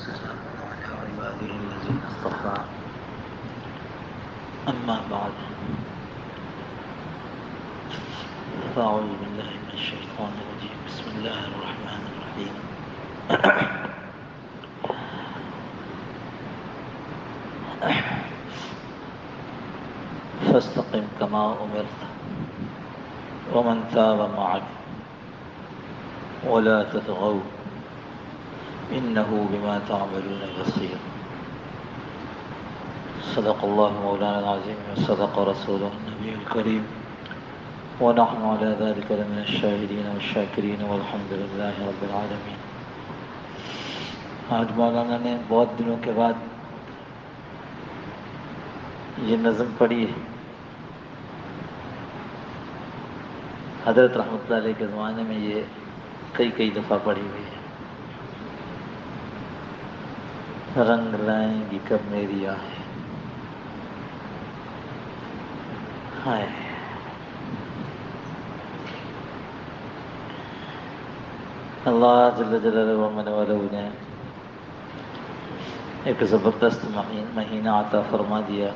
وسلام على عباده الذين اصطفى أما بعد فأعوذ بالله من الشيطان الرجيم بسم الله الرحمن الرحيم فاستقم كما أمرت ومن تاب معك ولا تطغوا إنه بما تعملون بصير صدق الله مولانا العظيم وصدق رسوله النبي الكريم ونحن على ذلك لمن الشاهدين والشاكرين والحمد لله رب العالمين. آج مولانا نے بہت دنوں کے بعد یہ نظم پڑھی ہے. حضرت رحمۃ اللہ علیہ کے زمانے میں یہ کئی دفعہ پڑھی ہوئی ہے. رنگ لائیں گی کب میری آہیں ہائے. اللہ جل جلالہ و من والہ نے ایک زبردست مہینہ عطا فرما دیا.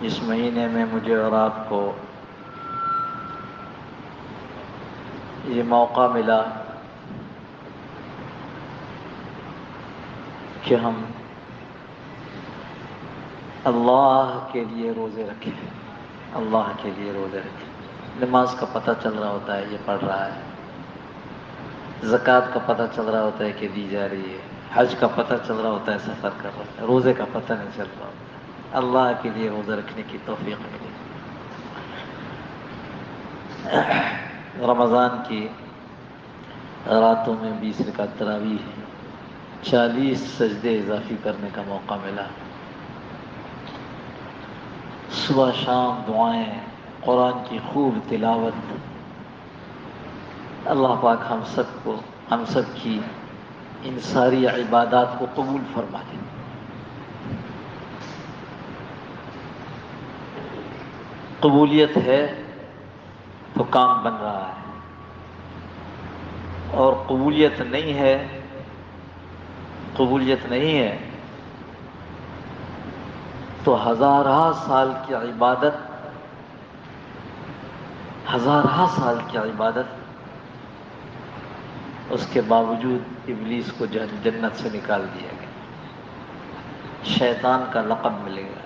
اس مہینے میں مجھے اور آپ کو یہ موقع ملا کہ ہم اللہ کے لیے روزے رکھیں. اللہ کے لیے روزے رکھیں. نماز کا پتہ چل رہا ہوتا ہے یہ پڑھ رہا ہے, زکوٰۃ کا پتہ چل رہا ہوتا ہے کہ دی جا رہی ہے, حج کا پتہ چل رہا ہوتا ہے سفر کر رہا ہے, روزے کا پتہ نہیں چل رہا ہوتا. اللہ کے لیے روزہ رکھنے کی توفیق ملی. رمضان کی راتوں میں 20 رکعت تراویح, 40 سجدے اضافی کرنے کا موقع ملا. صبح شام دعائیں, قرآن کی خوب تلاوت. اللہ پاک ہم سب کی ان ساری عبادات کو قبول فرما دے. قبولیت ہے تو کام بن رہا ہے, اور قبولیت نہیں ہے تو ہزارہ سال کی عبادت اس کے باوجود ابلیس کو جنت سے نکال دیا گیا, شیطان کا لقب ملے گا.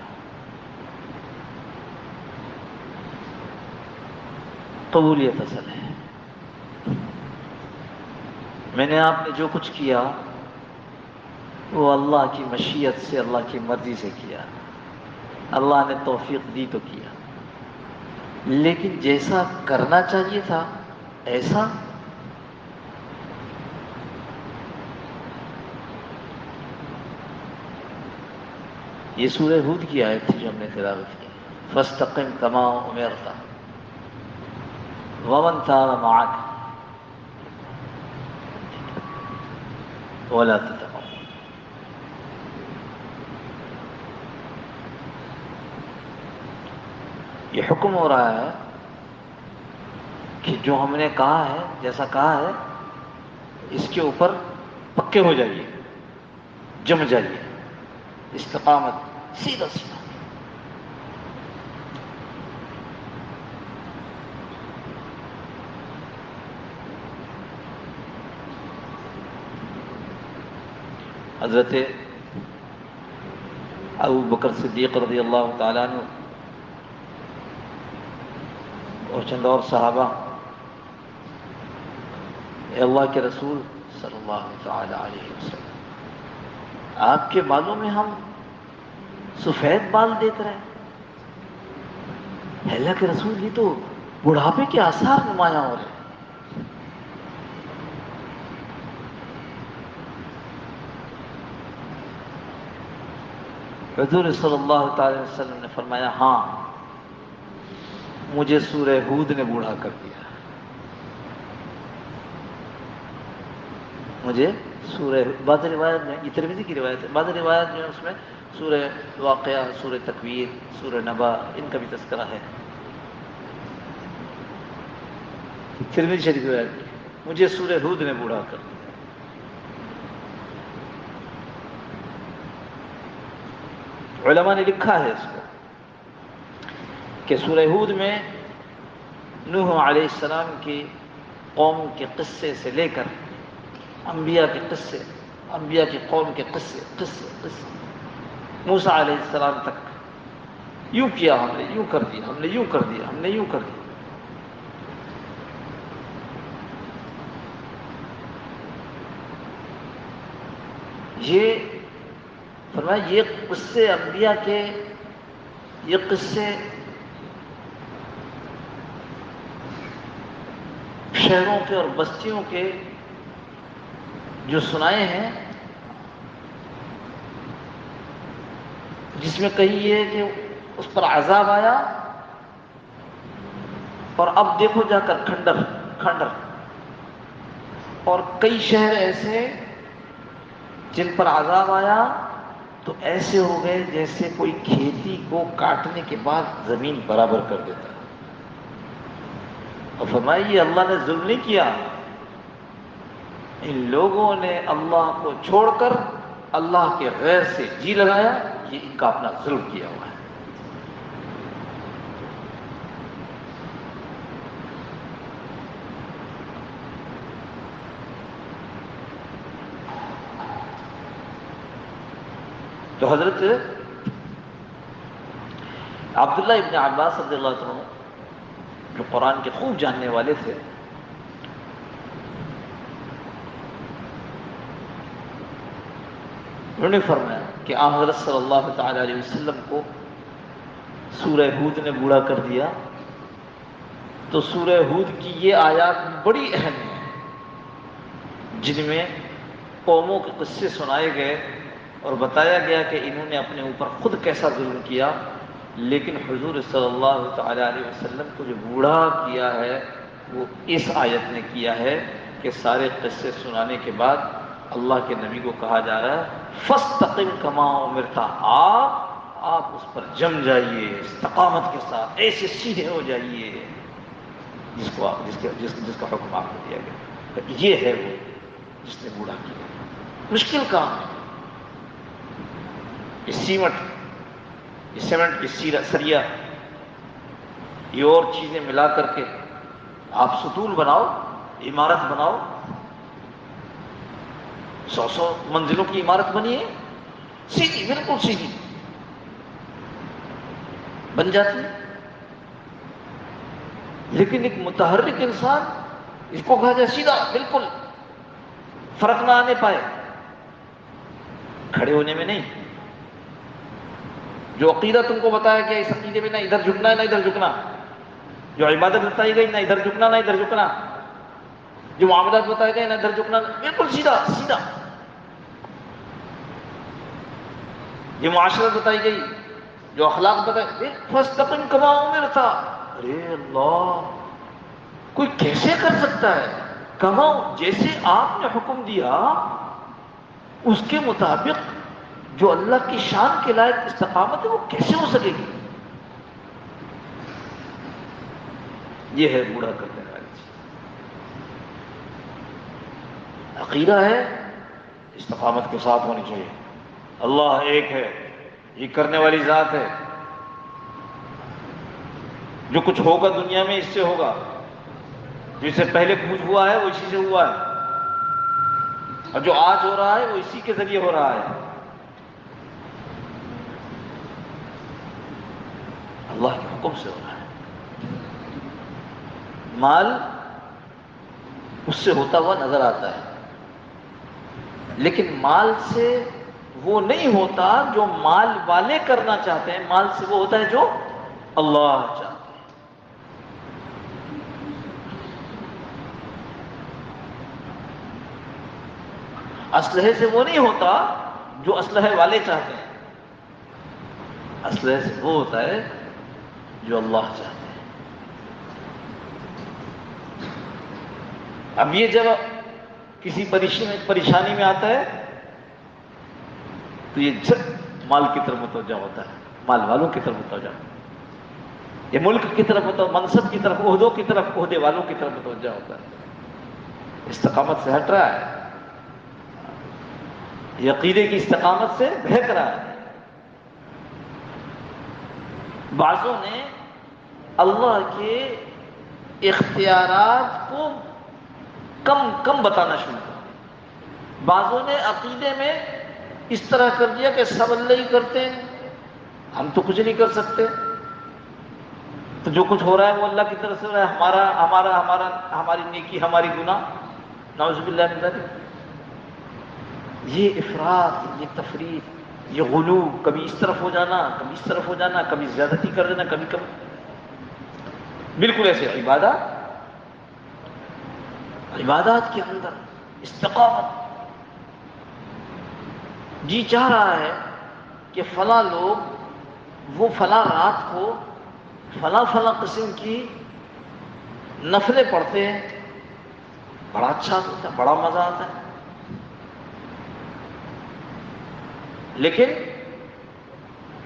قبولیت اصل ہے. میں نے آپ نے جو کچھ کیا وہ اللہ کی مشیت سے, اللہ کی مرضی سے کیا. اللہ نے توفیق دی تو کیا, لیکن جیسا کرنا چاہیے تھا ایسا یہ سورہ ہود کی آیت تھی جو ہم نے تلاوت کی. فاستقم کما امرت ومن تاب معک ولا تطغوا. یہ حکم ہو رہا ہے کہ جو ہم نے کہا ہے, جیسا کہا ہے, اس کے اوپر پکے ہو جائیے, جم جائیے. استقامت, سیدھا. حضرت ابو بکر صدیق رضی اللہ تعالیٰ عنہ اور چند اور صحابہ, اے اللہ کے رسول صلی اللہ تعالی علیہ وسلم, آپ کے بالوں میں ہم سفید بال دیکھ رہے ہیں. اللہ کے رسول یہ تو بڑھاپے کے آثار نمایاں ہو رہے ہیں. حضور صلی اللہ تعالی وسلم نے فرمایا, ہاں مجھے سورہ ہود نے بوڑھا کر دیا. مجھے سورہ, بعض روایت میں, یہ ترمذی کی روایت ہے, بعض روایت میں اس میں سورہ واقعہ, سورہ تکویر, سورہ نبا, ان کا بھی تذکرہ ہے. ترمذی شریف روایت, مجھے سورہ ہود نے بوڑھا کر دیا. علماء نے لکھا ہے اس کو کہ سورہ ہود میں نوح علیہ السلام کی قوم کے قصے سے لے کر انبیاء کے قصے، انبیاء کی قوم کے قصے موسیٰ علیہ السلام تک، یوں کیا ہم نے، یوں کر دیا ہم نے، یوں کر دیا ہم نے، یوں کر دیا. یہ فرمایا یہ قصے انبیاء کے، یہ قصے شہروں کے اور بستیوں کے جو سنائے ہیں، جس میں کہیں یہ ہے کہ اس پر عذاب آیا اور اب دیکھو جا کر کھنڈر، اور کئی شہر ایسے جن پر عذاب آیا تو ایسے ہو گئے جیسے کوئی کھیتی کو کاٹنے کے بعد زمین برابر کر دیتا ہے. اور فرمایا یہ اللہ نے ظلم نہیں کیا، ان لوگوں نے اللہ کو چھوڑ کر اللہ کے غیر سے جی لگایا، یہ ان کا اپنا ظلم کیا ہوا ہے. تو حضرت عبداللہ ابن عباس رضی اللہ عنہ جو قرآن کے خوب جاننے والے تھے، انہوں نے فرمایا کہ آن حضرت صلی اللہ تعالی علیہ وسلم کو سورہ ہود نے بوڑھا کر دیا، تو سورہ ہود کی یہ آیات بڑی اہم ہیں جن میں قوموں کے قصے سنائے گئے اور بتایا گیا کہ انہوں نے اپنے اوپر خود کیسا ظلم کیا، لیکن حضور صلی اللہ تعالی علیہ وسلم کو جو بوڑھا کیا ہے وہ اس آیت نے کیا ہے کہ سارے قصے سنانے کے بعد اللہ کے نبی کو کہا جا رہا ہے فاستقم کما امرت، آپ اس پر جم جائیے استقامت کے ساتھ، ایسے سیدھے ہو جائیے جس کا حکم آپ کو دیا گیا. یہ ہے وہ جس نے بوڑھا کیا. مشکل کام ہے. یہ سیمنٹ کی سریا، یہ اور چیزیں ملا کر کے آپ ستون بناؤ، عمارت بناؤ، 100 منزلوں کی عمارت بنی ہے، سیدھی بالکل سیدھی بن جاتی ہے. لیکن ایک متحرک انسان، اس کو کہا جائے سیدھا بالکل فرق نہ آنے پائے، کھڑے ہونے میں نہیں. جو عقیدہ تم کو بتایا گیا اس عقیدے میں نہ ادھر جھکنا ہے نہ ادھر جھکنا، جو عبادت بتائی گئی نہ ادھر جھکنا نہ ادھر جھکنا، جو معاملات بتائے گئے نہ ادھر جھکنا، بالکل سیدھا سیدھا. جو معاشرت بتائی گئی، جو اخلاق بتائے گئے، فاستقم کما امرت. ارے اللہ، کوئی کیسے کر سکتا ہے؟ کما، جیسے آپ نے حکم دیا اس کے مطابق جو اللہ کی شان کے لائق استقامت ہے وہ کیسے ہو سکے گی؟ یہ ہے بوڑھا کرنے والی چیز. عقیدہ ہے استقامت کے ساتھ ہونی چاہیے. اللہ ایک ہے، یہ کرنے والی ذات ہے، جو کچھ ہوگا دنیا میں اس سے ہوگا، جو اس سے پہلے کچھ ہوا ہے وہ اسی سے ہوا ہے، اور جو آج ہو رہا ہے وہ اسی کے ذریعے ہو رہا ہے. اللہ کے حکم سے ہو رہا ہے. مال اس سے ہوتا ہوا نظر آتا ہے، لیکن مال سے وہ نہیں ہوتا جو مال والے کرنا چاہتے ہیں، مال سے وہ ہوتا ہے جو اللہ چاہتے ہیں. اسلحے سے وہ نہیں ہوتا جو اسلحے والے چاہتے ہیں، اسلحے سے وہ ہوتا ہے جو اللہ چاہتے ہیں. اب یہ جب کسی پریشانی میں آتا ہے تو یہ جب مال کی طرف متوجہ ہوتا ہے، مال والوں کی طرف متوجہ ہوتا ہے، یہ ملک کی طرف متوجہ، منصب کی طرف، عہدوں کی طرف، عہدے والوں کی طرف متوجہ ہوتا ہے. استقامت سے ہٹ رہا ہے، یہ عقیدے کی استقامت سے بہک رہا ہے. بعضوں نے اللہ کے اختیارات کو کم بتانا شروع کر، بعضوں نے عقیدے میں اس طرح کر دیا کہ سب اللہ ہی کرتے ہیں، ہم تو کچھ نہیں کر سکتے، تو جو کچھ ہو رہا ہے وہ اللہ کی طرف سے ہو رہا ہے، ہماری نیکی ہماری گناہ، نعوذ باللہ من ذلک۔ یہ افراط، یہ تفریط، یہ غلو، کبھی اس طرف ہو جانا، کبھی اس طرف ہو جانا، کبھی زیادتی کر دینا، کبھی بالکل ایسے عبادات کے اندر استقامت۔ جی چاہ رہا ہے کہ فلاں لوگ وہ فلاں رات کو فلاں قسم کی نفلیں پڑھتے ہیں، بڑا اچھا ہوتا ہے، بڑا مزہ آتا ہے، لیکن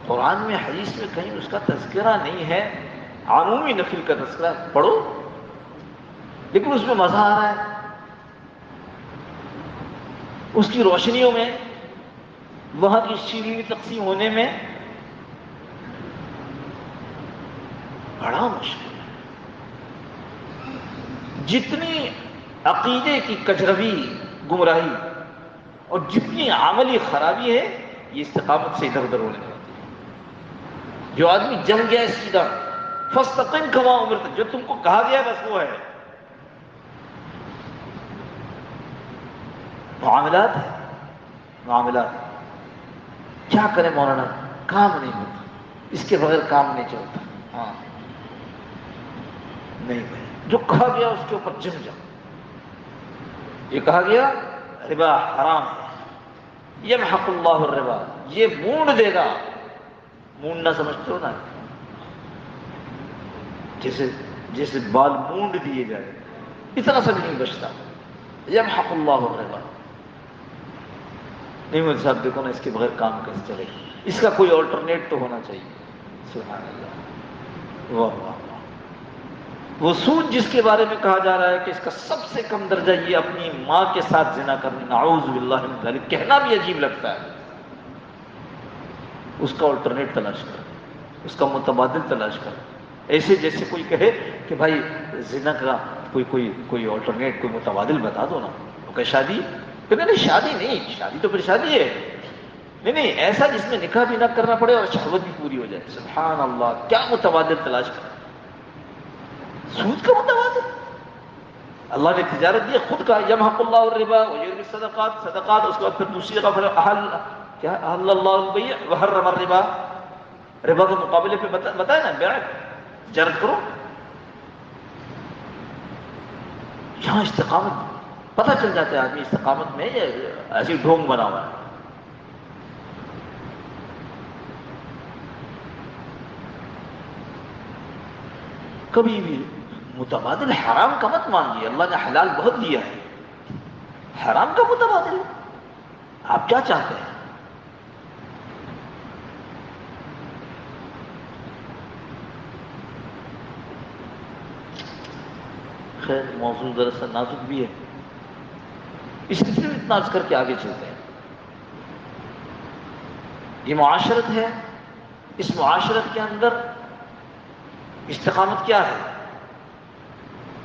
قرآن میں حدیث میں کہیں اس کا تذکرہ نہیں ہے۔ عمومی نفل کا تذکرہ پڑھو، لیکن اس میں مزہ آ رہا ہے، اس کی روشنیوں میں، وہاں کی شیرینی تقسیم ہونے میں بڑا مشکل ہے۔ جتنی عقیدے کی کجروی، گمراہی اور جتنی عملی خرابی ہے، یہ استقامت سے ادھر ادھر ہونے لگتی ہے۔ جو آدمی جم گیا ہے سیدھا، فاستقم کما امرت، جو تم کو کہا گیا بس وہ ہے۔ معاملات ہے، معاملات کیا کرے مولانا، کام نہیں ہوتا، اس کے بغیر کام نہیں چلتا۔ ہاں نہیں بھائی، جو کہا گیا اس کے اوپر جم جاؤ۔ یہ کہا گیا ربا حرام ہے، یمحق اللہ الربا، یہ مونڈ دے گا، مونڈنا سمجھتے ہو نا، جیسے بال مونڈ دیے جائے، اتنا سب نہیں بچتا، یمحق اللہ الربا۔ نہیں مجھے صاحب دیکھو نا، اس کے بغیر کام کیسے چلے گا، اس کا کوئی آلٹرنیٹ تو ہونا چاہیے۔ سبحان اللہ، واہ واہ واہ۔ وہ سود جس کے بارے میں کہا جا رہا ہے کہ اس کا سب سے کم درجہ یہ اپنی ماں کے ساتھ زنا کرنا، نعوذ باللہ من ذلک، کہنا بھی عجیب لگتا ہے، اس کا آلٹرنیٹ تلاش کر، اس کا متبادل تلاش کر۔ ایسے جیسے کوئی کہے کہ بھائی زنا کا کوئی آلٹرنیٹ، کوئی متبادل بتا دو نا، وہ کہ شادی، کہ نہیں شادی نہیں، شادی تو پھر شادی ہے، نہیں ایسا جس میں نکاح بھی نہ کرنا پڑے اور شہوت بھی پوری ہو جائے۔ سبحان اللہ، کیا متبادل تلاش کر، سود کا متبادل۔ اللہ نے تجارت دی، خود کا یمحق اللہ الربا ویربی الصدقات، صدقات، اس کے بعد پھر دوسری جگہ پر احل اللہ البیع وحرم الربا، ربا کے مقابلے پہ بتائے نا بیع جرد کرو۔ یہاں استقامت پتہ چل جاتا ہے آدمی استقامت میں ایسی ڈھونگ بنا ہوا ہے۔ کبھی بھی متبادل حرام کا مت مانگیے، اللہ نے حلال بہت دیا ہے، حرام کا متبادل آپ کیا چاہتے ہیں؟ خیر موضوع دراصل نازک بھی ہے، اس لیے اتنا عرض کر کے آگے چلتے ہیں۔ یہ معاشرت ہے، اس معاشرت کے اندر استقامت کیا ہے؟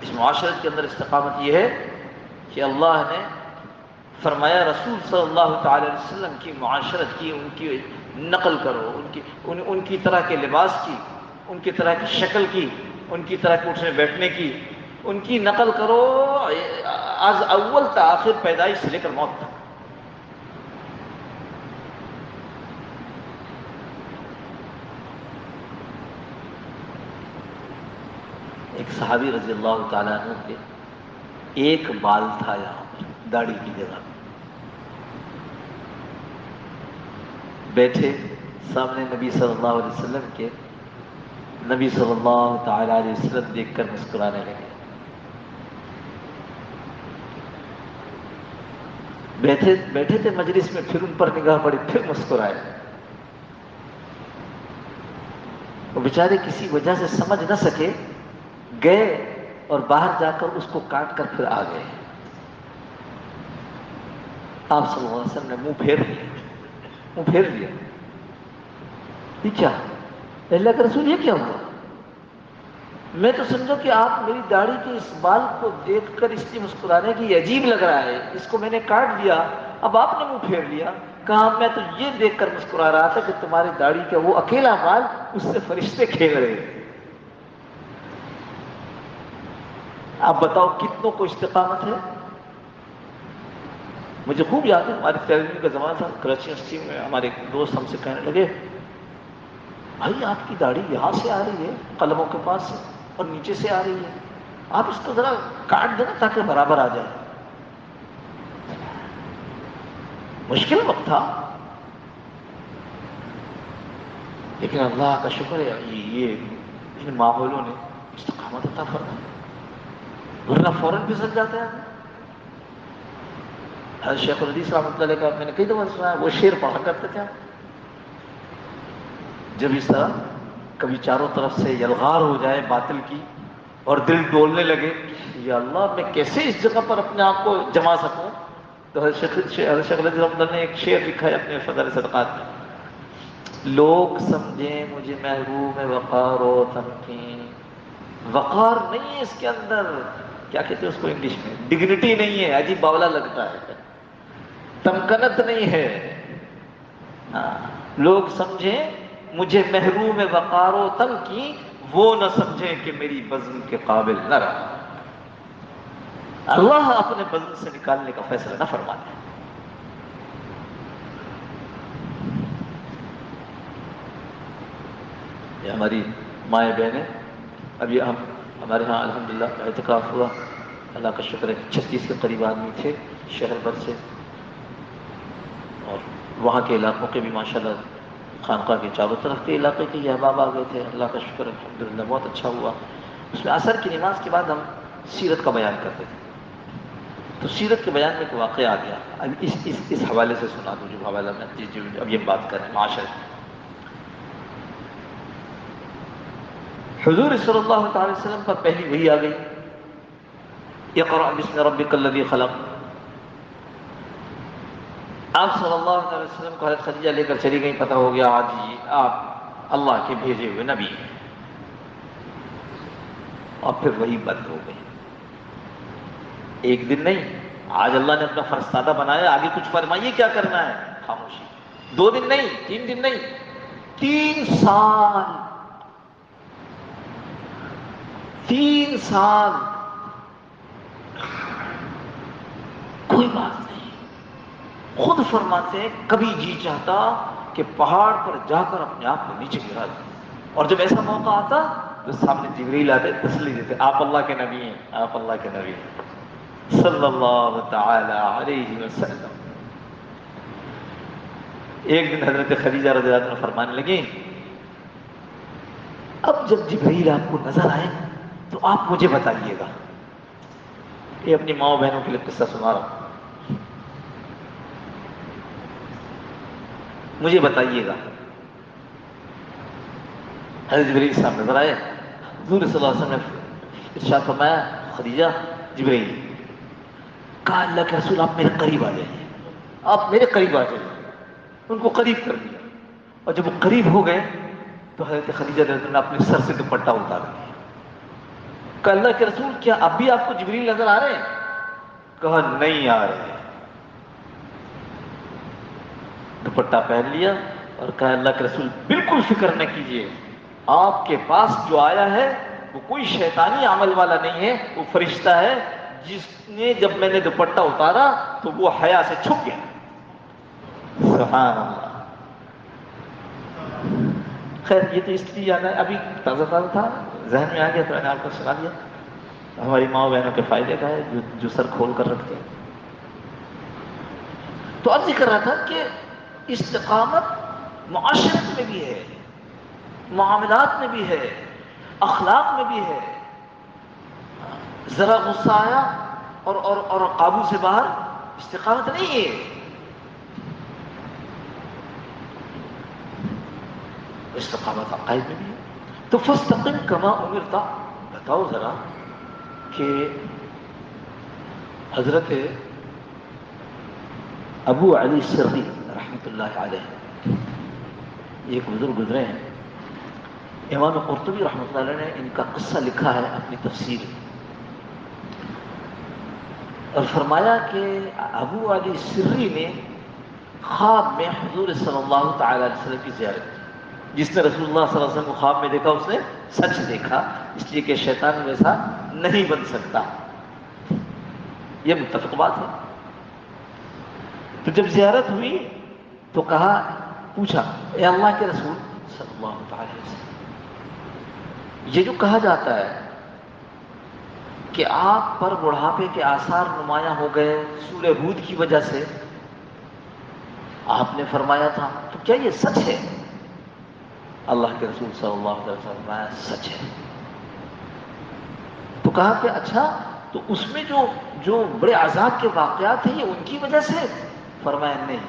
اس معاشرت کے اندر استقامت یہ ہے کہ اللہ نے فرمایا رسول صلی اللہ تعالی علیہ وسلم کی معاشرت کی، ان کی نقل کرو، ان کی طرح کے لباس کی، ان کی طرح کی شکل کی، ان کی طرح کے اٹھنے بیٹھنے کی، ان کی نقل کرو از اول تا آخر، پیدائش سے لے کر موت تک۔ ایک صحابی رضی اللہ تعالیٰ عنہ کے ایک بال تھا یہاں پر داڑھی کی جگہ، بیٹھے سامنے نبی صلی اللہ علیہ وسلم کے، نبی صلی اللہ تعالیٰ علیہ وسلم دیکھ کر مسکرانے لگے۔ بیٹھے تھے مجلس میں، پھر ان پر نگاہ پڑی، پھر مسکرائے۔ وہ بیچارے کسی وجہ سے سمجھ نہ سکے، گئے اور باہر جا کر اس کو کاٹ کر پھر آ گئے۔ آپ صلی اللہ علیہ وسلم نے منہ پھیر لیا، یہ کیا؟ اللہ کے رسول یہ کیا ہوا؟ میں تو سمجھو کہ آپ میری داڑھی کے اس بال کو دیکھ کر اس لیے مسکرا رہے ہیں کہ یہ عجیب لگ رہا ہے، اس کو میں نے کاٹ دیا، اب آپ نے منہ پھیر لیا۔ کہا میں تو یہ دیکھ کر مسکرا رہا تھا کہ تمہاری داڑھی کا وہ اکیلا بال، اس سے فرشتے کھیل رہے ہیں۔ آپ بتاؤ کتنوں کو استقامت ہے؟ مجھے خوب یاد ہے ہمارے تیرہویں کا زمانہ تھا، کراچی یونیورسٹی میں ہمارے ایک دوست ہم سے کہنے لگے بھائی آپ کی داڑھی یہاں سے آ رہی ہے قلموں کے پاس سے اور نیچے سے آ رہی ہے، آپ اس کو ذرا کاٹ دینا تاکہ برابر آ جائے۔ مشکل وقت تھا، لیکن اللہ کا شکر ہے یہ ان ماحولوں نے استقامت عطا فرمائی، ورنہ فوراً پھسل جاتے ہیں۔ حضرت شیخ الحدیث رحمۃ اللہ علیہ کا میں نے کئی دفعہ سنا ہے، وہ شعر پڑھا کرتے تھے، جب اس طرح کبھی چاروں طرف سے یلغار ہو جائے باطل کی اور دل ڈولنے لگے، یا اللہ میں کیسے اس جگہ پر اپنے آپ کو جما سکوں، تو حضرت شیخ الحدیث رحمۃ اللہ نے ایک شعر لکھا ہے اپنے فضائل صدقات میں، لوگ سمجھیں مجھے محروم وقار و تمکین، وقار نہیں ہے اس کے اندر، کیا کہتے ہیں اس کو انگلش میں، ڈگنیٹی نہیں ہے، عجیب باولا لگتا ہے، تمکنت نہیں ہے۔ لوگ سمجھیں مجھے محروم وقار و تمکین، وہ نہ سمجھیں کہ میری بزم کے قابل نہ رہا۔ اللہ اپنے بزم سے نکالنے کا فیصلہ نہ فرماتے۔ یہ ہماری مائیں بہنیں، ابھی ہمارے ہاں الحمدللہ اعتکاف ہوا، اللہ کا شکر ہے 36 کے قریب آدمی تھے شہر بھر سے، اور وہاں کے علاقوں کے بھی ماشاءاللہ خانقاہ کے چاروں طرف کے علاقے کے یہ احباب آ گئے تھے، اللہ کا شکر ہے الحمدللہ بہت اچھا ہوا۔ اس میں عصر کی نماز کے بعد ہم سیرت کا بیان کرتے تھے، تو سیرت کے بیان میں ایک واقعہ آ گیا، اب اس حوالے سے سنا دوں جو حوالہ میں اب یہ بات کر رہے ہیں معاشرے۔ حضور صلی اللہ تعالی وسلم پر پہلی وحی آ گئی، اقرأ بسم ربک الذی خلق۔ آپ صلی اللہ علیہ وسلم کو حضرت خدیجہ لے کر چلی گئی، پتہ ہو گیا آج ہی آپ اللہ کے بھیجے ہوئے نبی ہیں، اور پھر وہی بند ہو گئی۔ ایک دن نہیں، آج اللہ نے اپنا فرستادہ بنایا، آگے کچھ فرمائیے کیا کرنا ہے، خاموشی۔ 2 دن نہیں، 3 دن نہیں، 3 سال، 3 سال کوئی بات نہیں۔ خود فرماتے ہیں کبھی جی چاہتا کہ پہاڑ پر جا کر اپنے آپ کو نیچے گرا دیں، اور جب ایسا موقع آتا تو سامنے جبریل آتے تسلی دیتے، آپ اللہ کے نبی ہیں، آپ اللہ کے نبی ہیں صلی اللہ تعالی علیہ وسلم۔ ایک دن حضرت خدیجہ رضی اللہ عنہ فرمانے لگیں اب جب جبریل آپ کو نظر آئے تو آپ مجھے بتائیے گا، یہ اپنی ماؤں بہنوں کے لیے قصہ سنا رہا ہوں، مجھے بتائیے گا۔ حضرت جبریل صاحب نظر آئے، حضور صلی اللہ علیہ وسلم نے ارشاد فرمایا خدیجہ جبریل، کہا اللہ کے رسول آپ میرے قریب آ جائیے، آپ میرے قریب آ جائیے، ان کو قریب کر دیا، اور جب وہ قریب ہو گئے تو حضرت خدیجہ رضی اللہ عنہا نے اپنے سر سے دوپٹہ اتار دیا۔ کہا اللہ کے رسول کیا اب بھی آپ کو جبریل نظر آ رہے ہیں؟ کہا نہیں آ رہے۔ دوپٹہ پہن لیا اور کہا اللہ کے رسول بالکل فکر نہ کیجیے، آپ کے پاس جو آیا ہے وہ کوئی شیطانی عمل والا نہیں ہے، وہ فرشتہ ہے جس نے جب میں نے دوپٹہ اتارا تو وہ حیا سے چھپ گیا۔ سبحان اللہ۔ خیر یہ تو اس لیے یاد ہے، ابھی تازہ تازہ تھا ذہن میں آ گیا تو میں نے آپ کو سنا دیا، ہماری ماں بہنوں کے فائدے کا ہے جو سر کھول کر رکھتے ہیں۔ تو عرض کر رہا تھا کہ استقامت معاشرت میں بھی ہے، معاملات میں بھی ہے، اخلاق میں بھی ہے۔ ذرا غصہ آیا اور قابو سے باہر، استقامت نہیں ہے۔ استقامت عقائد میں بھی ہے۔ تو فاستقم کما امرت، بتاؤ ذرا کہ حضرت ابو علی سری رحمۃ اللہ علیہ، ایک بزرگ گزرے ہیں، امام قرطبی رحمۃ اللہ علیہ نے ان کا قصہ لکھا ہے اپنی تفسیر میں، اور فرمایا کہ ابو علی سری نے خواب میں حضور صلی اللہ تعالی علیہ وسلم کی زیارت کی۔ جس نے رسول اللہ صلی اللہ علیہ وسلم کو خواب میں دیکھا اس نے سچ دیکھا، اس لیے کہ شیطان ویسا نہیں بن سکتا، یہ متفق بات ہے۔ تو جب زیارت ہوئی تو کہا، پوچھا، اے اللہ کے رسول صلی اللہ تعالی علیہ وسلم، یہ جو کہا جاتا ہے کہ آپ پر بڑھاپے کے آثار نمایاں ہو گئے سورہ ہود کی وجہ سے، آپ نے فرمایا تھا، تو کیا یہ سچ ہے؟ اللہ کے رسول صلی اللہ علیہ وسلم نے فرمایا سچ ہے۔ تو کہا کہ اچھا، تو اس میں جو بڑے عذاب کے واقعات ہیں یہ ان کی وجہ سے؟ فرمایا نہیں،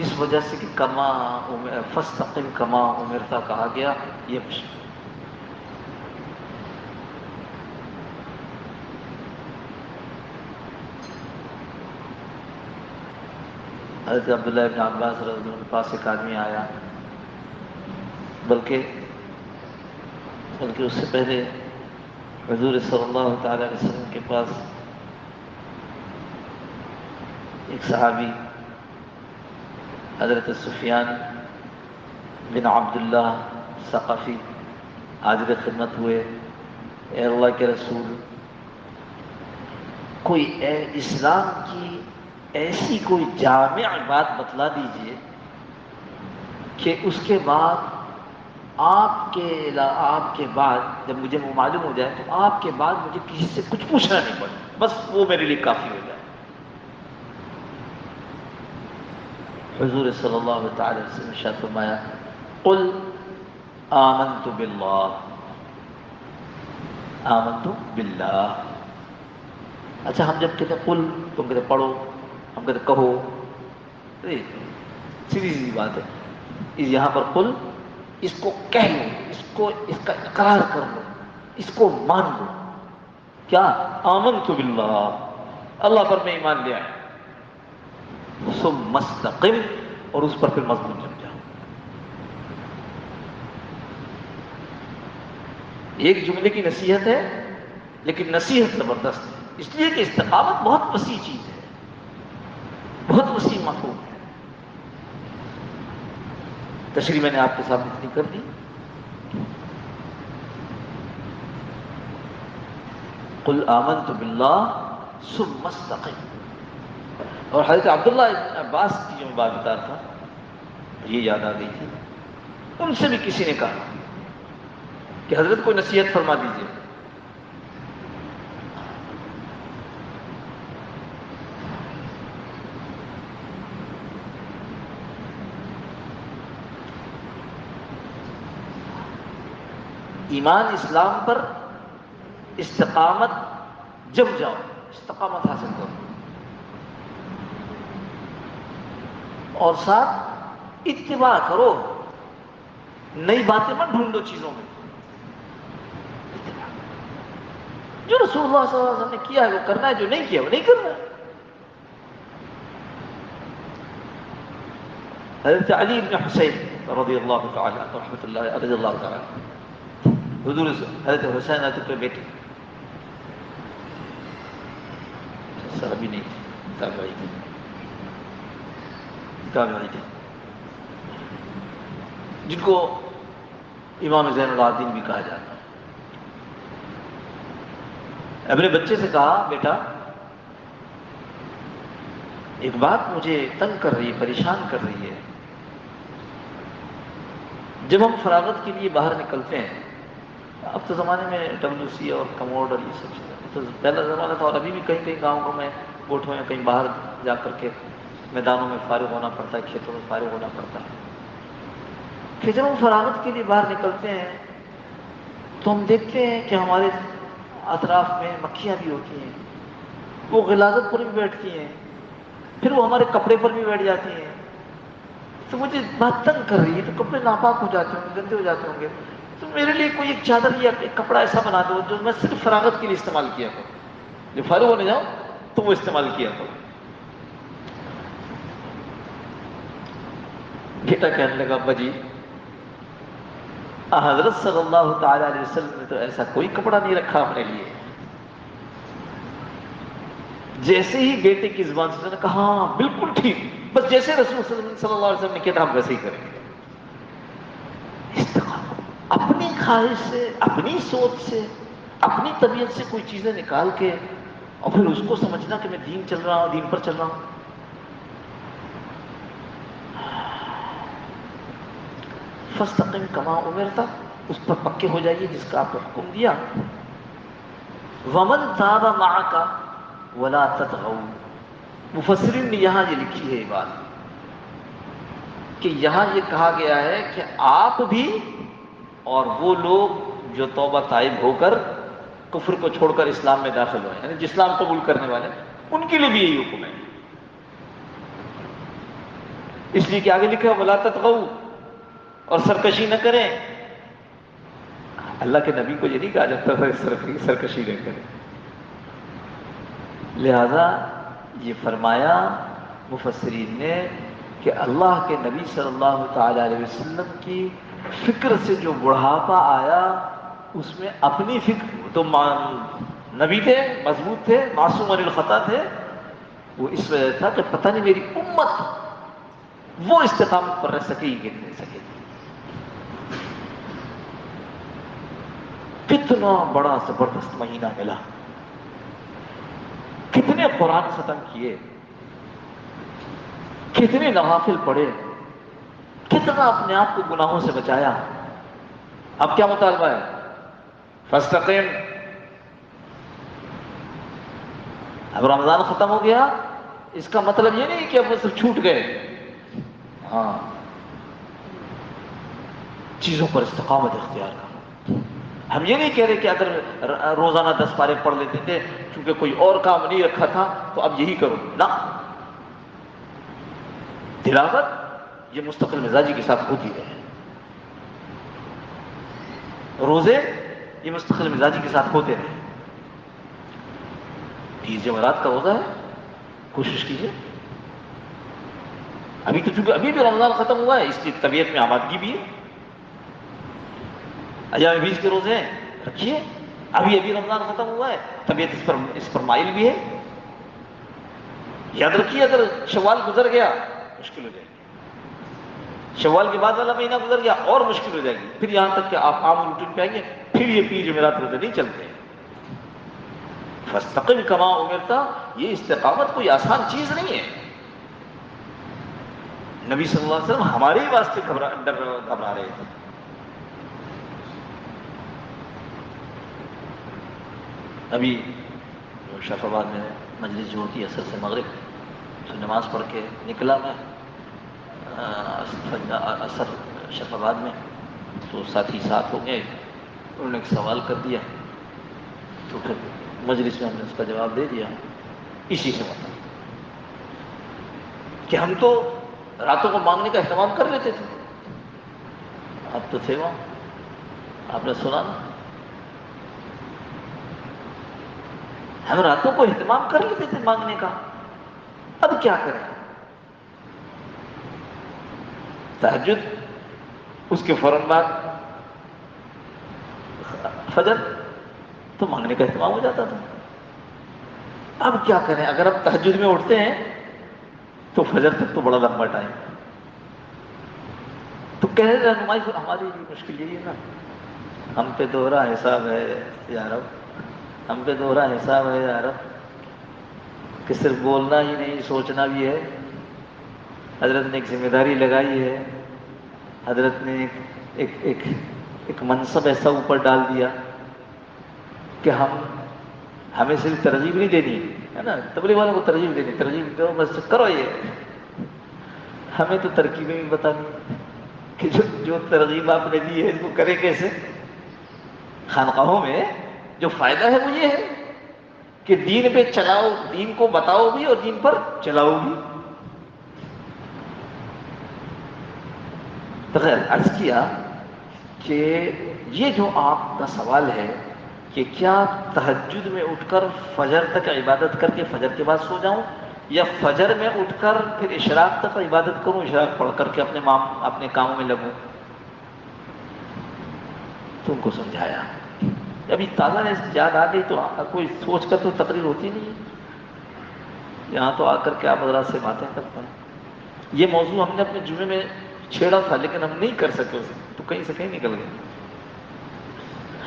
اس وجہ سے کہ کما فاستقم کما امرتا کہا گیا، یہ مشکل۔ حضرت عبداللہ ابن عباس رضی اللہ عنہ کے پاس ایک آدمی آیا، بلکہ اس سے پہلے حضور صلی اللہ تعالی علیہ وسلم کے پاس ایک صحابی حضرت سفیان بن عبداللہ ثقفی حاضر خدمت ہوئے، اے اللہ کے رسول، کوئی اسلام کی ایسی کوئی جامع بات بتلا دیجئے کہ اس کے بعد آپ کے بعد جب مجھے وہ معلوم ہو جائے تو آپ کے بعد مجھے کسی سے کچھ پوچھنا نہیں پڑے، بس وہ میرے لیے کافی ہو جائے۔ حضور صلی اللہ تعالی وسلم نے ارشاد فرمایا، قل آمنت باللہ، آمنت باللہ۔ اچھا، ہم جب کہتے ہیں قل، تم کہتے پڑھو، ہم کہتے کہو، سیدھی سیدھی بات ہے۔ یہاں پر قل، اس کو کہہ لو، اس کا اقرار کر لو، اس کو مان لو۔ کیا؟ آمنت باللہ، اللہ پر میں ایمان لے آیا، ثم استقم، اور اس پر پھر مضبوط جم جاؤ۔ ایک جملے کی نصیحت ہے، لیکن نصیحت زبردست ہے، اس لیے کہ استقامت بہت وسیع چیز ہے، بہت وسیع مفہوم ہے۔ تشریح میں نے آپ کے سامنے اتنی کر دی۔ قل آمنت باللہ ثم استقم۔ اور حضرت عبداللہ ابن عباس کی جو میں بات بتا رہا تھا، یہ یاد آ گئی تھی، ان سے بھی کسی نے کہا کہ حضرت کوئی نصیحت فرما دیجیے۔ ایمان اسلام پر استقامت جم جاؤ، استقامت حاصل کرو، اور ساتھ اتباع کرو، نئی باتیں مت ڈھونڈو چیزوں میں، جو رسول اللہ صلی اللہ علیہ وسلم نے کیا ہے وہ کرنا ہے، جو نہیں کیا وہ نہیں کرنا ہے۔ حضرت علی بن حسین رضی اللہ تعالی عنہ رحمۃ اللہ رضی اللہ تعالی عنہ، حضور حضرت حسین آتے کے بیٹے، صحابی نہیں تھے، تابعی تھے، تابعی تھے، جن کو امام زین العابدین بھی کہا جاتا ہے۔ اپنے بچے سے کہا، بیٹا ایک بات مجھے تنگ کر رہی ہے، پریشان کر رہی ہے۔ جب ہم فراغت کے لیے باہر نکلتے ہیں، اب تو زمانے میں WC اور کموڈ اور یہ سب چیزیں، تو پہلا زمانہ تھا، اور ابھی بھی کہیں کہیں گاؤں میں گوٹھوں میں کہیں باہر جا کر کے میدانوں میں فارغ ہونا پڑتا ہے، کھیتوں میں فارغ ہونا پڑتا ہے۔ کہ جب ہم فراغت کے لیے باہر نکلتے ہیں تو ہم دیکھتے ہیں کہ ہمارے اطراف میں مکھیاں بھی ہوتی ہیں، وہ غلاظت پر بھی بیٹھتی ہیں، پھر وہ ہمارے کپڑے پر بھی بیٹھ جاتی ہیں۔ تو مجھے بات تنگ کر رہی ہے، تو کپڑے ناپاک ہو جاتے ہوں گے، گندے ہو جاتے ہوں گے، تو میرے لیے کوئی ایک چادر یا ایک کپڑا ایسا بنا دو جو میں صرف فراغت کے لیے استعمال کیا کروں، جو فارغ ہونے جاؤں تو وہ استعمال کیا کروں۔ بیٹا کہنے لگا، ابا جی حضرت صلی اللہ تعالی علیہ وسلم نے تو ایسا کوئی کپڑا نہیں رکھا اپنے لیے. جیسے ہی بیٹے کی زبان سے کہا ہاں بالکل ٹھیک، بس جیسے رسول صلی اللہ علیہ وسلم نے کہا ہم ویسے ہی کریں گے. استقامت اپنی خواہش سے، اپنی سوچ سے، اپنی طبیعت سے کوئی چیزیں نکال کے اور پھر اس کو سمجھنا کہ میں دین چل رہا ہوں، دین پر چل رہا ہوں. فاستقم کما امرت، اس پر پکے ہو جائیے جس کا آپ کو حکم دیا. ومن تاب معک ولا تطغوا. مفسرین نے یہاں یہ لکھی ہے یہ بات کہ یہاں یہ کہا گیا ہے کہ آپ بھی اور وہ لوگ جو توبہ تائب ہو کر کفر کو چھوڑ کر اسلام میں داخل ہوئے، یعنی اسلام قبول کرنے والے، ان کے لیے بھی یہی حکم ہے. اس لیے کہ آگے لکھا ہے ولا تطغوا، اور سرکشی نہ کریں. اللہ کے نبی کو یہ نہیں کہا جاتا تھا سرکشی نہ کریں. لہذا یہ فرمایا مفسرین نے کہ اللہ کے نبی صلی اللہ تعالی علیہ وسلم کی فکر سے جو بڑھاپا آیا اس میں اپنی فکر تو نبی تھے، مضبوط تھے، معصوم عن الخطا تھے، وہ اس وجہ تھا کہ پتہ نہیں میری امت وہ استقامت پر رہ سکے کہ نہیں رہ سکے. کتنا بڑا زبردست مہینہ ملا، کتنے قرآن ختم کیے، کتنے نوافل پڑھے، کتنا اپنے آپ کو گناہوں سے بچایا. اب کیا مطالبہ ہے؟ فاستقم. اب رمضان ختم ہو گیا، اس کا مطلب یہ نہیں کہ اب وہ سب چھوٹ گئے. ہاں، چیزوں پر استقامت اختیار کرو. ہم یہ نہیں کہہ رہے کہ اگر روزانہ 10 پارے پڑھ لیتے تھے چونکہ کوئی اور کام نہیں رکھا تھا تو اب یہی کرو، نہ. تلاوت یہ مستقل مزاجی کے ساتھ ہوتی رہے. روزے یہ مستقل مزاجی کے ساتھ ہوتے رہے. 30 جمعرات کا روزہ ہے، کوشش کیجیے. ابھی تو چونکہ ابھی بھی رمضان ختم ہوا ہے اس لیے طبیعت میں آمادگی بھی ہے. ایام بیچ کے روزے ہیں، رکھیے. ابھی رمضان ختم ہوا ہے، طبیعت اس پر مائل بھی ہے. یاد رکھیے اگر شوال گزر گیا مشکل ہو جائے گی، شوال کے بعد والا مہینہ گزر گیا اور مشکل ہو جائے گی. پھر یہاں تک کہ آپ عام روٹین پہ آئیں گے، پھر یہ 30 جمعرات روزے نہیں چلتے. فاستقم کما امرت، یہ استقامت کوئی آسان چیز نہیں ہے. نبی صلی اللہ علیہ وسلم ہمارے ہی واسطے گھبرا رہے تھے. ابھی شرف آباد میں مجلس جو ہوتی ہے عصر سے مغرب، تو نماز پڑھ کے نکلا میں عصر شرف آباد میں، تو ساتھی ساتھ ہو گئے، انہوں نے ایک سوال کر دیا تو پھر مجلس میں ہم نے اس کا جواب دے دیا. اسی سے مطلب کہ ہم تو راتوں کو مانگنے کا اہتمام کر لیتے تھے. اب تو تھے وہاں، آپ نے سنا نا، ہم راتوں کو اہتمام کر لیتے تھے مانگنے کا. اب کیا کریں؟ تہجد، اس کے فوراً بعد فجر، تو مانگنے کا اہتمام ہو جاتا تھا. اب کیا کریں؟ اگر ہم تہجد میں اٹھتے ہیں تو فجر تک تو بڑا لمبا ٹائم. تو کہہ رہنمائی ہماری بھی مشکل یہی ہے نا، ہم پہ دوہرا حساب ہے یا رب، ہم پہ دوہرا حساب ہے یا رب، کہ صرف بولنا ہی نہیں سوچنا بھی ہے. حضرت نے ایک ذمہ داری لگائی ہے، حضرت نے ایک منصب ایسا اوپر ڈال دیا کہ ہمیں صرف ترغیب نہیں دینی ہے نا، تبلیغ والوں کو ترغیب دینی، ترغیب دو بس کرو. یہ ہمیں تو ترکیبیں بھی بتانی کہ جو ترغیب آپ نے دی ہے اس کو کرے کیسے. خانقاہوں میں جو فائدہ ہے وہ یہ ہے کہ دین پہ چلاؤ، دین کو بتاؤ بھی اور دین پر چلاؤ بھی. تو خیر عرض کیا کہ یہ جو آپ کا سوال ہے کہ کیا تہجد میں اٹھ کر فجر تک عبادت کر کے فجر کے بعد سو جاؤں، یا فجر میں اٹھ کر پھر اشراق تک عبادت کروں، اشراق پڑھ کر کے اپنے کاموں میں لگوں. تو ان کو سمجھایا. ابھی تازہ یاد آ گئی تو کوئی سوچ کر تو تقریر ہوتی نہیں ہے. یہاں تو آ کر کے آپ حضرات سے باتیں کرتے ہیں. یہ موضوع ہم نے اپنے جمعے میں چھیڑا تھا لیکن ہم نہیں کر سکے اسے، تو کہیں سے کہیں نکل گئے.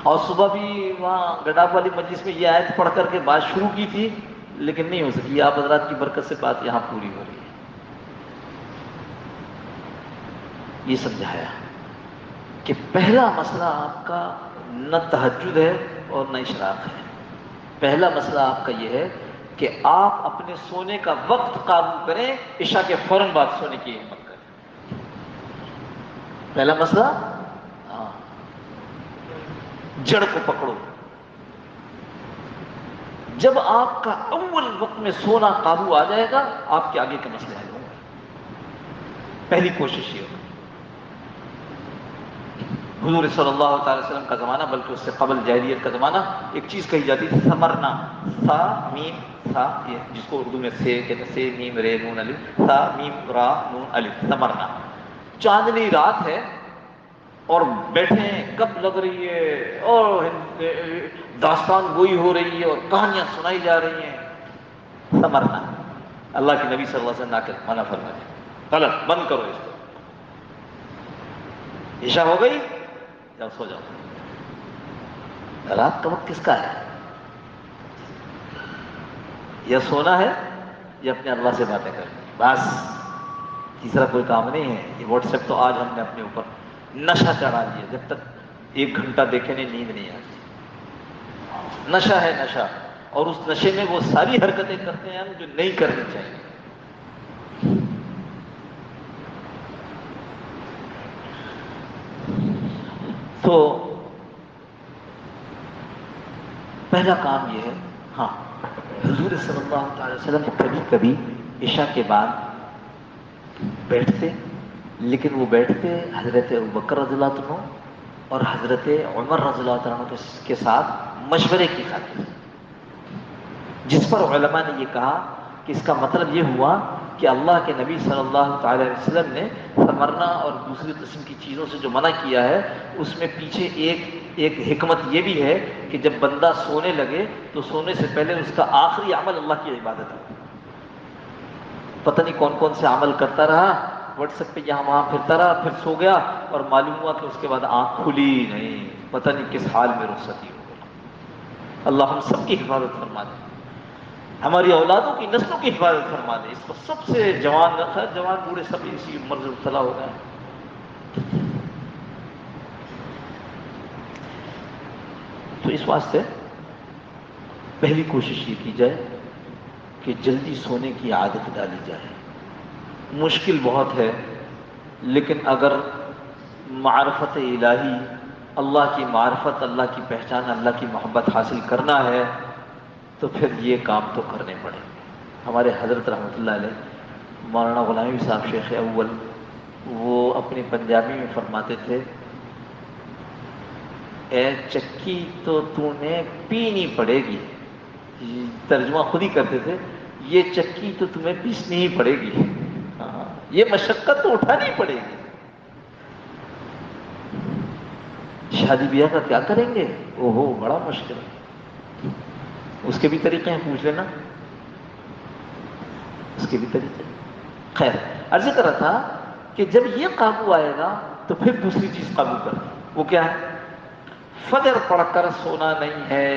اور صبح بھی وہاں گڈاب والی مجلس میں یہ آیت پڑھ کر کے بات شروع کی تھی لیکن نہیں ہو سکی. آپ حضرات کی برکت سے بات یہاں پوری ہو رہی ہے. یہ سمجھایا کہ پہلا مسئلہ آپ کا نہ تہجد ہے اور نہ اشراق ہے. پہلا مسئلہ آپ کا یہ ہے کہ آپ اپنے سونے کا وقت قابو کریں، عشاء کے فوراً بعد سونے کی ہمت کریں. پہلا مسئلہ جڑ کو پکڑو. جب آپ کا اول وقت میں سونا قابو آ جائے گا آپ کے آگے کے مسئلے حل ہوں گے. پہلی کوشش یہ ہوگی. حضور صلی اللہ تعالی وسلم کا زمانہ بلکہ اس سے قبل جاہلیت کا زمانہ ایک چیز کہی جاتی تھی ثمرنا. سا میم سا، یہ جس کو اردو میں سے کہتے ہیں، سے میم رے نون الف، سا میم را نون الف، ثمرنا. چاندنی رات ہے اور بیٹھے ہیں، کب لگ رہی ہے اور داستان گوئی ہو رہی ہے اور کہانیاں سنائی جا رہی ہیں. ثمرنا. اللہ کے نبی صلی اللہ علیہ وسلم آ کر منع فرمائے غلط، بند کرو اس کو. عشاء ہو گئی، جاؤ سو جاؤ. رات کا وقت کس کا ہے؟ یا سونا ہے یا اپنے اللہ سے باتیں کرنی، بس. تیسرا کوئی کام نہیں ہے. یہ واٹس ایپ تو آج ہم نے اپنے اوپر نشہ چڑھا لیا. جب تک 1 گھنٹہ دیکھے نہیں نیند نہیں آتی. نشہ ہے نشہ، اور اس نشے میں وہ ساری حرکتیں کرتے ہیں جو نہیں کرنی چاہیے. تو پہلا کام یہ ہے. ہاں، حضور صلی اللہ تعالی وسلم کبھی کبھی عشاء کے بعد بیٹھتے، لیکن وہ بیٹھتے حضرت ابوبکر رضی اللہ عنہ اور حضرت عمر رضی اللہ عنہ کے ساتھ مشورے کی خاطر، جس پر علماء نے یہ کہا کہ اس کا مطلب یہ ہوا کہ اللہ کے نبی صلی اللہ تعالی وسلم نے ثمرنا اور دوسری قسم کی چیزوں سے جو منع کیا ہے اس میں پیچھے ایک حکمت یہ بھی ہے کہ جب بندہ سونے لگے تو سونے سے پہلے اس کا آخری عمل اللہ کی عبادت ہے. پتہ نہیں کون کون سے عمل کرتا رہا، واٹس ایپ پہ یہاں وہاں پھرتا رہا، پھر سو گیا اور معلوم ہوا کہ اس کے بعد آنکھ کھلی نہیں، پتہ نہیں کس حال میں رخصتی ہو گئی. اللہ ہم سب کی حفاظت فرما دے، ہماری اولادوں کی نسلوں کی حفاظت فرما دے. اس کو سب سے جوان بوڑھے سب اسی عمر سے مبتلا ہو گئے. تو اس واسطے پہلی کوشش یہ کی جائے کہ جلدی سونے کی عادت ڈالی جائے. مشکل بہت ہے، لیکن اگر معرفت الہی، اللہ کی معرفت، اللہ کی پہچان، اللہ کی محبت حاصل کرنا ہے تو پھر یہ کام تو کرنے پڑیں گے. ہمارے حضرت رحمۃ اللہ علیہ مولانا غلامی صاحب شیخ اول، وہ اپنی پنجابی میں فرماتے تھے، اے چکی تو نے پینی پڑے گی. ترجمہ خود ہی کرتے تھے، یہ چکی تو تمہیں پیسنی ہی پڑے گی، یہ مشقت تو اٹھانی پڑے گی. شادی بیاہ کا کیا کریں گے؟ اوہو بڑا مشکل ہے. اس کے بھی طریقے ہیں، پوچھ لینا، اس کے بھی طریقے. خیر، عرض کر رہا تھا کہ جب یہ قابو آئے گا تو پھر دوسری چیز قابو کر. وہ کیا ہے؟ فجر پڑھ کر سونا نہیں ہے.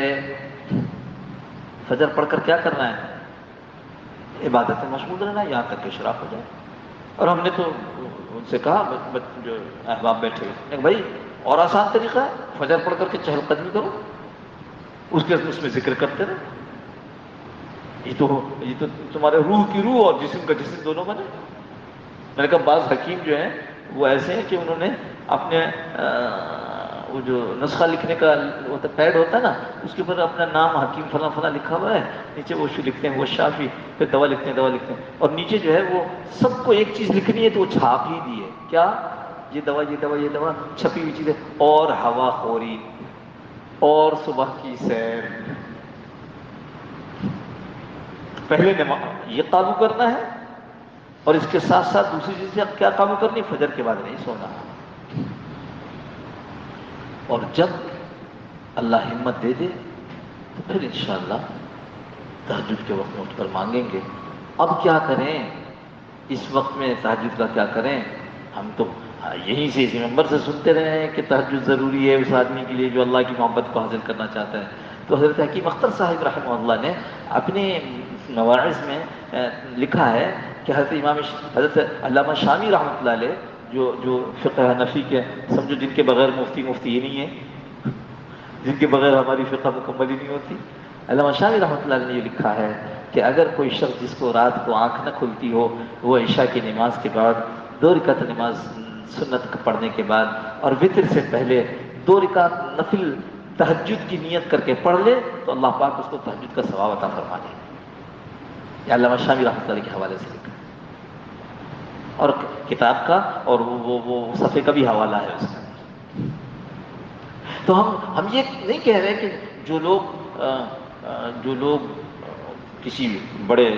فجر پڑھ کر کیا کرنا ہے؟ عبادت میں مشغول رہنا یہاں تک کہ اشراق ہو جائے. اور ہم نے تو ان سے کہا، جو احباب بیٹھے ہوئے، بھائی اور آسان طریقہ ہے، فجر پڑھ کر کے چہل قدمی کرو، اس میں ذکر کرتے رہو. یہ تو تمہارے روح کی روح اور جسم کا جسم دونوں بنے. میں نے کہا بعض حکیم جو ہیں وہ ایسے ہیں کہ انہوں نے اپنے وہ جو نسخہ لکھنے کا پیڈ ہوتا ہے نا، اس کے اوپر اپنا نام حکیم فلاں فلاں لکھا ہوا ہے، نیچے وہ لکھتے ہیں وہ شافی، پھر دوا لکھتے ہیں دوا لکھتے ہیں، اور نیچے جو ہے وہ سب کو ایک چیز لکھنی ہے تو وہ چھاپ ہی دی ہے. کیا؟ یہ دوا یہ دوا یہ دوا، چھپی ہوئی چیزیں، اور ہوا خوری، اور صبح کی سیر. پہلے یہ قابو کرنا ہے اور اس کے ساتھ ساتھ دوسری چیزیں کیا قابو کرنی؟ فجر کے بعد نہیں سونا. اور جب اللہ ہمت دے دے تو پھر انشاءاللہ تہجد کے وقت میں اٹھ کر مانگیں گے۔ اب کیا کریں اس وقت میں تہجد کا کیا کریں؟ ہم تو یہیں سے اسی ممبر سے سنتے رہے ہیں کہ تہجد ضروری ہے اس آدمی کے لیے جو اللہ کی محبت کو حاصل کرنا چاہتا ہے۔ تو حضرت حکیم اختر صاحب رحمہ اللہ نے اپنے مواعظ میں لکھا ہے کہ حضرت علامہ شامی رحمۃ اللہ علیہ جو فقہ حنفی کے سمجھو جن کے بغیر مفتی یہ نہیں ہے، جن کے بغیر ہماری فقہ مکمل ہی نہیں ہوتی، علامہ شامی رحمۃ اللہ علیہ نے یہ لکھا ہے کہ اگر کوئی شخص جس کو رات کو آنکھ نہ کھلتی ہو، وہ عشاء کی نماز کے بعد 2 رکعت نماز سنت پڑھنے کے بعد اور وتر سے پہلے 2 رکعت نفل تہجد کی نیت کر کے پڑھ لے تو اللہ پاک اس کو تہجد کا ثواب عطا فرما دے۔ یہ علامہ شامی رحمۃ اللہ کے حوالے سے لکھا اور کتاب کا اور وہ صفحے کا بھی حوالہ ہے اس کا۔ تو ہم یہ نہیں کہہ رہے کہ جو لوگ کسی بڑے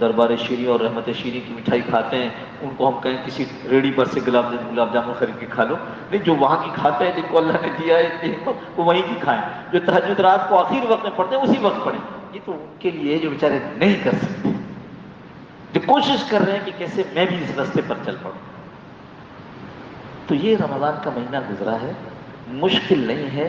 دربار شیریں اور رحمت شیریں کی مٹھائی کھاتے ہیں ان کو ہم کہیں کسی ریڑھی پر سے گلاب جامن خرید کے کھا لو، نہیں، جو وہاں کی کھاتے ہیں جن کو اللہ نے دیا ہے وہ وہیں کی کھائیں، جو تہجد رات کو آخر وقت میں پڑھتے ہیں اسی وقت پڑھیں۔ یہ تو ان کے لیے جو بیچارے نہیں کر سکتے، جو کوشش کر رہے ہیں کہ کیسے میں بھی اس راستے پر چل پڑوں۔ تو یہ رمضان کا مہینہ گزرا ہے، مشکل نہیں ہے،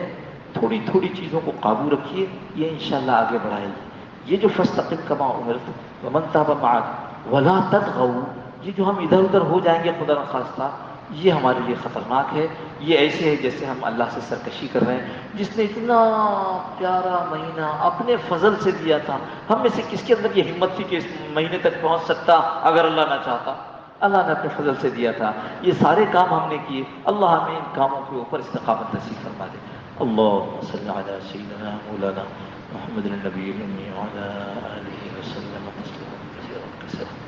تھوڑی تھوڑی چیزوں کو قابو رکھیے، یہ انشاءاللہ آگے بڑھائے گی۔ یہ جو فاستقم کما امرت ومن تاب معک ولا تطغوا، یہ جو ہم ادھر ادھر ہو جائیں گے خدا نخواستہ، یہ ہمارے لیے خطرناک ہے۔ یہ ایسے ہے جیسے ہم اللہ سے سرکشی کر رہے ہیں، جس نے اتنا پیارا مہینہ اپنے فضل سے دیا تھا۔ ہم میں سے کس کے اندر یہ ہمت تھی کہ اس مہینے تک پہنچ سکتا اگر اللہ نہ چاہتا؟ اللہ نے اپنے فضل سے دیا تھا، یہ سارے کام ہم نے کیے، اللہ ہمیں ان کاموں کے اوپر استقامت نصیب فرما دے۔ اللہم صلی علی سیدنا مولانا محمد النبی الأمی وعلی آلہ وسلم تسلیما کثیرا کثیرا۔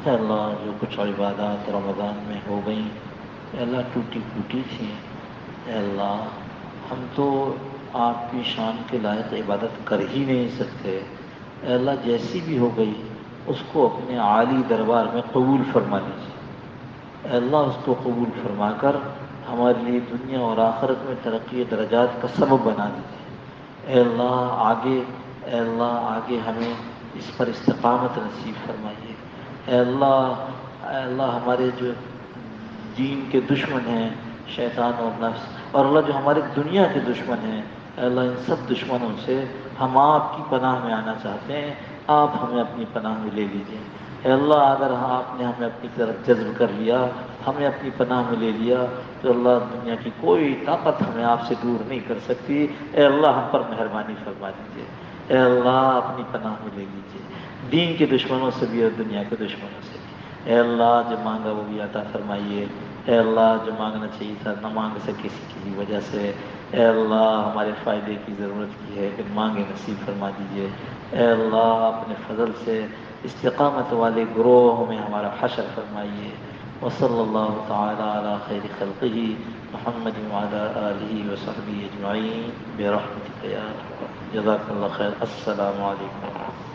اے اللہ جو کچھ عبادات رمضان میں ہو گئیں اے اللہ ٹوٹی پھوٹی تھیں، اے اللہ ہم تو آپ کی شان کے لائق عبادت کر ہی نہیں سکتے، اے اللہ جیسی بھی ہو گئی اس کو اپنے عالی دربار میں قبول فرما لیجیے، اے اللہ اس کو قبول فرما کر ہمارے لیے دنیا اور آخرت میں ترقی درجات کا سبب بنا دیجیے، اے اللہ آگے ہمیں اس پر استقامت نصیب فرمائیے، اے اللہ ہمارے جو دین کے دشمن ہیں شیطان اور نفس، اور اللہ جو ہمارے دنیا کے دشمن ہیں، اے اللہ ان سب دشمنوں سے ہم آپ کی پناہ میں آنا چاہتے ہیں، آپ ہمیں اپنی پناہ میں لے لیجیے، اے اللہ اگر آپ نے ہمیں اپنی طرف جذب کر لیا، ہمیں اپنی پناہ میں لے لیا تو اللہ دنیا کی کوئی طاقت ہمیں آپ سے دور نہیں کر سکتی، اے اللہ ہم پر مہربانی فرما دیجیے، اے اللہ اپنی پناہ میں لے لیجیے، دین کے دشمنوں سے بھی اور دنیا کے دشمنوں سے بھی، اے اللہ جو مانگا وہ بھی عطا فرمائیے، اے اللہ جو مانگنا چاہیے تھا نہ مانگ سکے کسی وجہ سے، اے اللہ ہمارے فائدے کی ضرورت کی ہے کہ مانگے نصیب فرما دیجیے، اے اللہ اپنے فضل سے استقامت والے گروہ میں ہمارا حشر فرمائیے، وصلی اللہ تعالی علی خیر خلقہ محمد وعلی آلہ وصحبہ اجمعین برحمتک یا ارحم۔ جزاک اللہ خیر، السلام علیکم۔